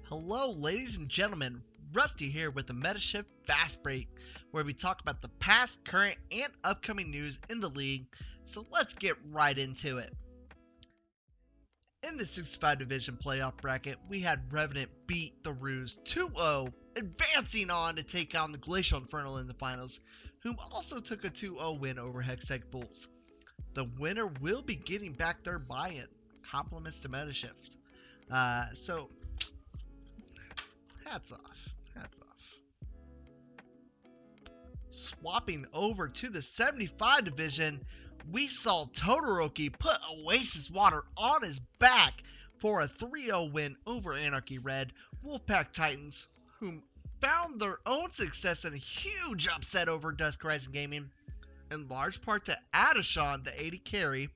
Hello, ladies and gentlemen. Rusty here with the Metashift Fast Break, where we talk about the past, current, and upcoming news in the league. So let's get right into it. In the 65 division playoff bracket, we had Revenant beat the Ruse 2-0, advancing on to take on the Glacial Infernal in the finals, whom also took a 2-0 win over Hextech Bulls. The winner will be getting back their buy-in. Compliments to Metashift. So hats off. Swapping over to the 75 division, we saw Todoroki put Oasis Water on his back for a 3-0 win over Anarchy Red. Wolfpack Titans, whom found their own success in a huge upset over Dusk Rising Gaming, in large part to Adashon, the 80 carry,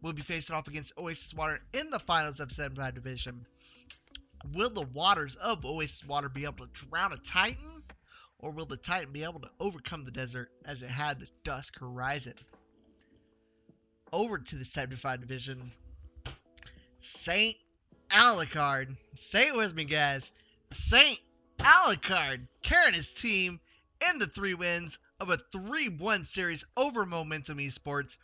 will be facing off against Oasis Water in the finals of 75 division. Will the waters of Oasis Water be able to drown a Titan? Or will the Titan be able to overcome the desert as it had the Dusk Horizon? Over to the 75 division. Saint Alucard. Say it with me, guys. Saint Alucard carrying his team in the 3 wins of a 3-1 series over Momentum Esports.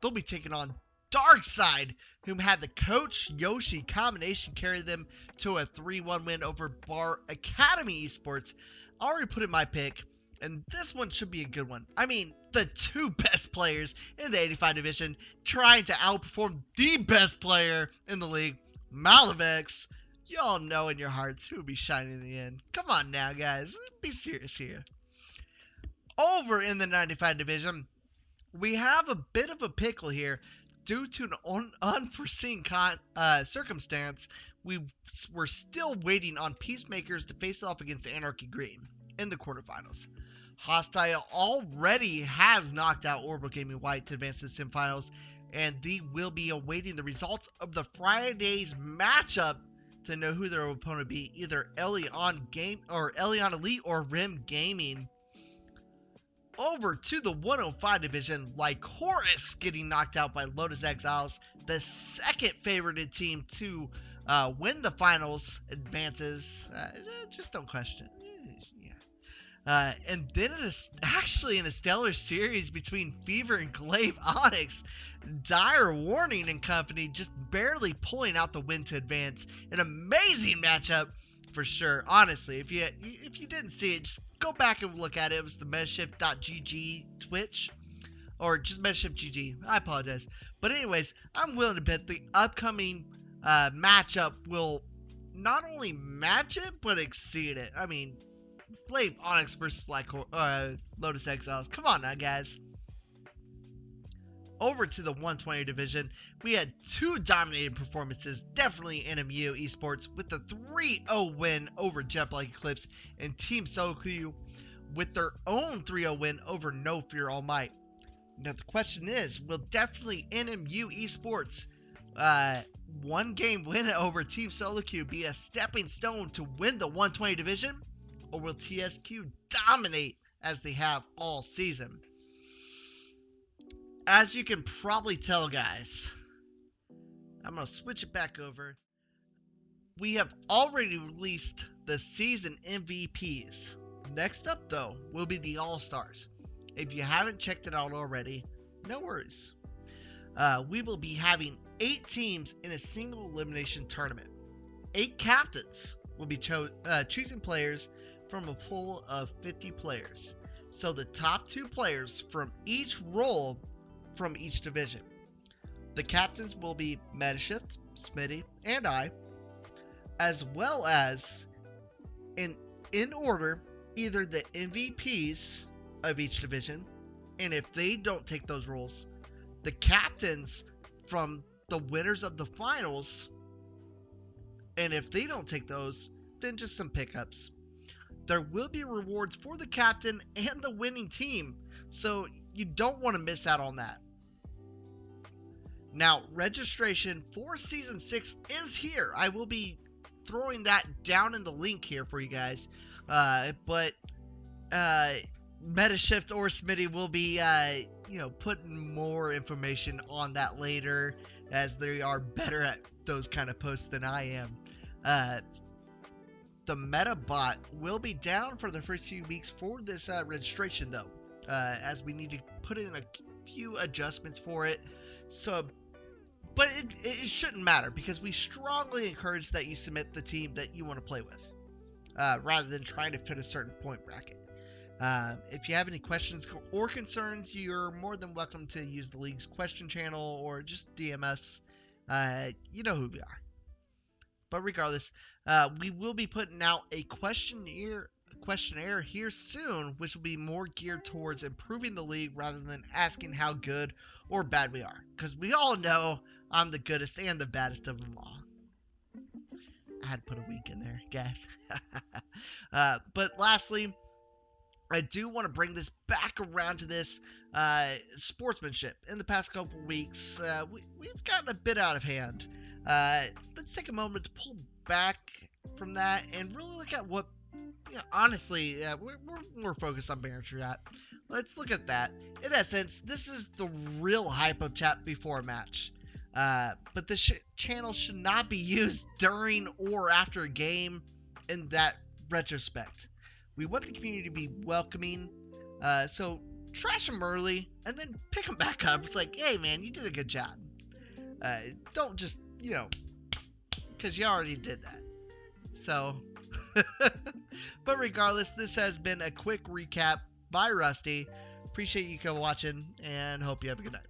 They'll be taking on Darkside, whom had the Coach Yoshi combination carry them to a 3-1 win over Bar Academy Esports. I already put in my pick, and this one should be a good one. I mean, the 2 best players in the 85 division trying to outperform the best player in the league, Malavex. Y'all know in your hearts who will be shining in the end. Come on now, guys. Be serious here. Over in the 95 division, we have a bit of a pickle here. Due to an unforeseen circumstance, we're still waiting on Peacemakers to face off against Anarchy Green in the quarterfinals. Hostile already has knocked out Orbital Gaming White to advance to the semifinals, and they will be awaiting the results of the Friday's matchup to know who their opponent will be, either Elion Elite or Rim Gaming. Over to the 105 division, Lycoris getting knocked out by Lotus Exiles, the second favorited team to win the finals, advances. Just don't question it. Yeah. And then it is actually in a stellar series between Fever and Glaive Onyx, Dire Warning and company just barely pulling out the win to advance. An amazing matchup for sure. Honestly, if you didn't see it, just go back and look at it. It was the Metashift.gg Twitch, or just Metashift.gg. I apologize. But anyways, I'm willing to bet the upcoming matchup will not only match it, but exceed it. I mean, Glaive Onyx versus Lotus Exiles. Come on now, guys. Over to the 120 division, we had 2 dominating performances, definitely NMU Esports, with the 3-0 win over Jet Black Eclipse, and Team Solo Q with their own 3-0 win over No Fear All Might. Now the question is, will definitely NMU Esports 1-game win over Team Solo Q be a stepping stone to win the 120 division, or will TSQ dominate as they have all season? As you can probably tell, guys, I'm going to switch it back over. We have already released the season MVPs. Next up, though, will be the All-Stars. If you haven't checked it out already, no worries. We will be having 8 teams in a single elimination tournament. 8 captains will be choosing players from a pool of 50 players. So the top 2 players from each role from each division. The captains will be Metashift, Smitty, and I, as well as in order either the MVPs of each division, and if they don't take those roles, the captains from the winners of the finals, and if they don't take those, then just some pickups. There will be rewards for the captain and the winning team, so you don't want to miss out on that. Now, registration for Season 6 is here. I will be throwing that down in the link here for you guys. But Metashift or Smitty will be, putting more information on that later, as they are better at those kind of posts than I am. the meta bot will be down for the first few weeks for this registration, though, as we need to put in a few adjustments for it. So, but it shouldn't matter, because we strongly encourage that you submit the team that you want to play with, rather than trying to fit a certain point bracket. If you have any questions or concerns, you're more than welcome to use the league's question channel or just DM us. You know who we are. But regardless, we will be putting out a questionnaire here soon, which will be more geared towards improving the league rather than asking how good or bad we are. Because we all know I'm the goodest and the baddest of them all. I had to put a wink in there, guys. But lastly, I do want to bring this back around to this sportsmanship. In the past couple weeks, we've gotten a bit out of hand. Let's take a moment to pull back from that and really look at what, honestly, we're more focused on Banner Chat. Let's look at that. In essence, this is the real hype of chat before a match. But the channel should not be used during or after a game in that retrospect. We want the community to be welcoming, so trash them early and then pick them back up. It's like, hey man, you did a good job. Don't just, because you already did that. So, but regardless, this has been a quick recap by Rusty. Appreciate you watching and hope you have a good night.